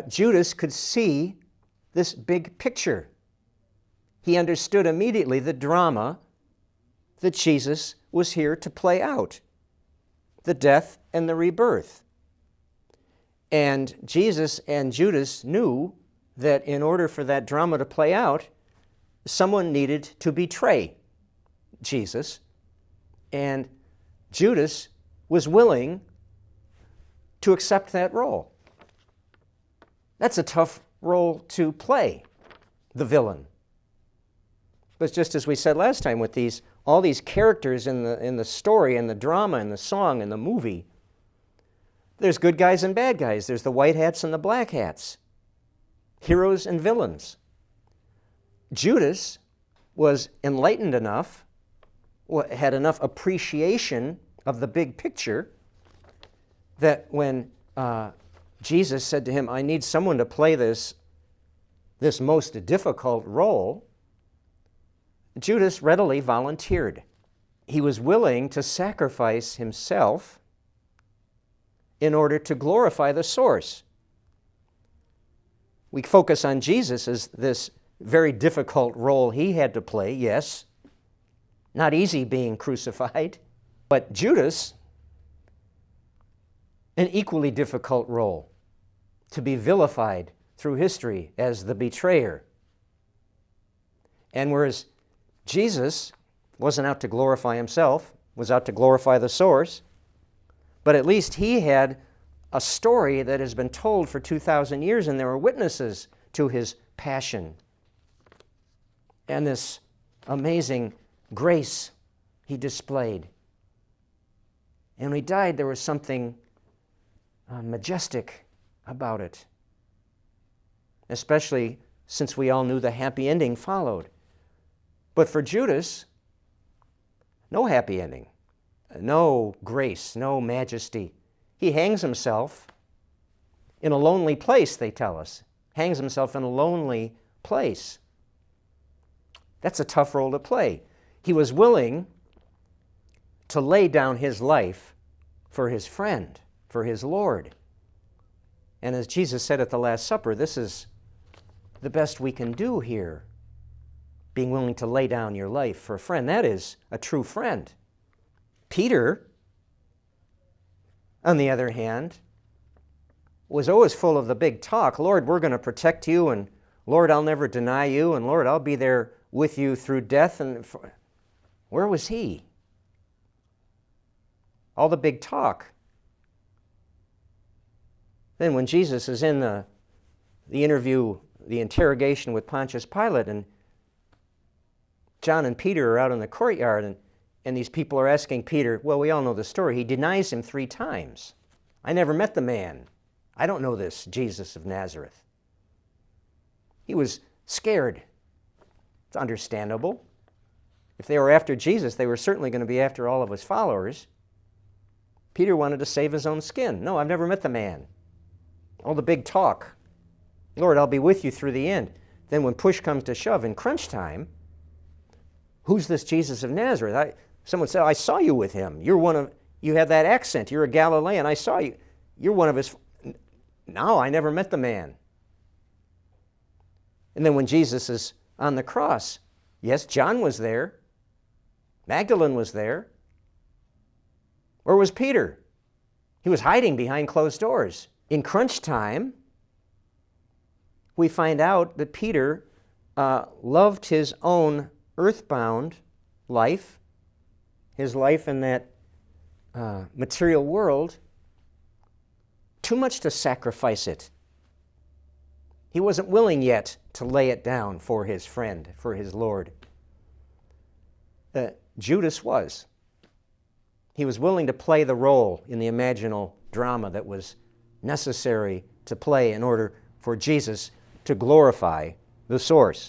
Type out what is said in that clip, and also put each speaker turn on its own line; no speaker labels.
Judas could see this big picture. He understood immediately the drama that Jesus was here to play out, the death and the rebirth. And Jesus and Judas knew that in order for that drama to play out, someone needed to betray Jesus, and Judas was willing to accept that role. That's a tough role to play, the villain. But just as we said last time, with all these characters in the story and the drama and the song and the movie, there's good guys and bad guys. There's the white hats and the black hats, heroes and villains. Judas was enlightened enough, had enough appreciation of the big picture, that when Jesus said to him, I need someone to play this most difficult role, Judas readily volunteered. He was willing to sacrifice himself in order to glorify the source. We focus on Jesus as this very difficult role he had to play, yes. Not easy being crucified. But Judas, an equally difficult role, to be vilified through history as the betrayer. And whereas Jesus wasn't out to glorify himself, was out to glorify the source, but at least he had a story that has been told for 2,000 years, and there were witnesses to his passion and this amazing grace he displayed. And when he died, there was something majestic about it, especially since we all knew the happy ending followed. But for Judas, no happy ending, no grace, no majesty. He hangs himself in a lonely place, they tell us. Hangs himself in a lonely place. That's a tough role to play. He was willing to lay down his life for his friend, for his Lord. And as Jesus said at the Last Supper, this is the best we can do here, being willing to lay down your life for a friend. That is a true friend. Peter, on the other hand, was always full of the big talk. Lord, we're going to protect you, and Lord, I'll never deny you, and Lord, I'll be there with you through death. And where was he? All the big talk. Then when Jesus is in the interview, the interrogation with Pontius Pilate, and John and Peter are out in the courtyard, and these people are asking Peter, well, we all know the story. He denies him 3 times. I never met the man. I don't know this Jesus of Nazareth. He was scared. It's understandable. If they were after Jesus, they were certainly going to be after all of his followers. Peter wanted to save his own skin. No, I've never met the man. All the big talk. Lord, I'll be with you through the end. Then when push comes to shove in crunch time, who's this Jesus of Nazareth? Someone said, I saw you with him. You have that accent. You're a Galilean. I saw you. You're one of his. No, I never met the man. And then when Jesus is on the cross, yes, John was there. Magdalene was there. Where was Peter? He was hiding behind closed doors. In crunch time, we find out that Peter loved his own earthbound life, his life in that material world, too much to sacrifice it. He wasn't willing yet to lay it down for his friend, for his Lord. Judas was. He was willing to play the role in the imaginal drama that was necessary to play in order for Jesus to glorify the source.